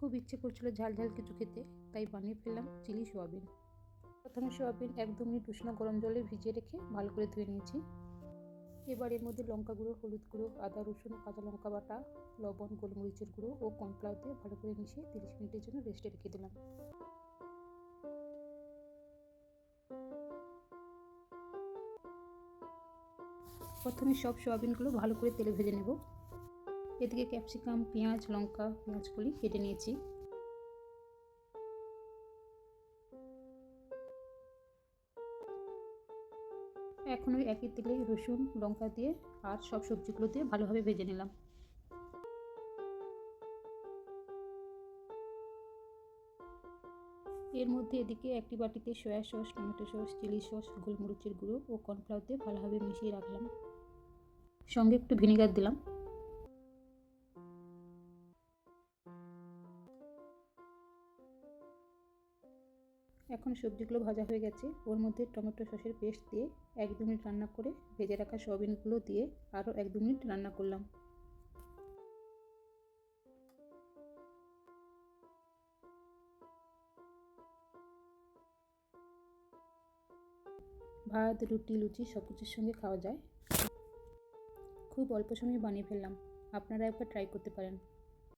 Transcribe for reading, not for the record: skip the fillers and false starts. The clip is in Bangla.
খুব ইচ্ছে করছিল ঝাল ঝাল কিছু খেতে, তাই বানিয়ে ফেললাম চিলি সোয়াবিন। প্রথমে সোয়াবিন 1-2 মিনিট উষ্ণ গরম জলে ভিজিয়ে রেখে ভালো করে ধুয়ে নিয়েছি। এবার এর মধ্যে লঙ্কা গুঁড়ো, হলুদ গুঁড়ো, আদা রসুন কাঁচা লঙ্কা বাটা, লবণ, গোলমরিচের গুঁড়ো ও কর্নফ্লাওয়ার দিয়ে ভালো করে মিশিয়ে 30 মিনিটের জন্য রেস্টে রেখে দিলাম। প্রথমে সব সোয়াবিনগুলো ভালো করে তেলে ভেজে নেব। এদিকে ক্যাপসিকাম, পেঁয়াজ, লঙ্কা, পেঁয়াজকলি কেটে নিয়েছি। এখন ওই একই তেলে রসুন, লঙ্কা দিয়ে আর সব সবজিগুলো দিয়ে ভালোভাবে ভেজে নিলাম। এর মধ্যে এদিকে একটি বাটিতে soya sauce, tomato sauce, chilli sauce, গোলমরিচের গুঁড়ো ও কর্নফ্লাওয়ার দিয়ে ভালোভাবে মিশিয়ে রাখলাম। সঙ্গে একটু ভিনেগার দিলাম। এখন সবজিগুলো ভাজা হয়ে গেছে। ওর মধ্যে টমেটো সসের পেস্ট দিয়ে 1-2 মিনিট রান্না করে ভেজে রাখা সয়াবিনগুলো দিয়ে আরও 1-2 মিনিট রান্না করলাম। ভাত, রুটি, লুচি সব কিছুর সঙ্গে খাওয়া যায়। খুব অল্প সময়ে বানিয়ে ফেললাম। আপনারা একবার ট্রাই করতে পারেন।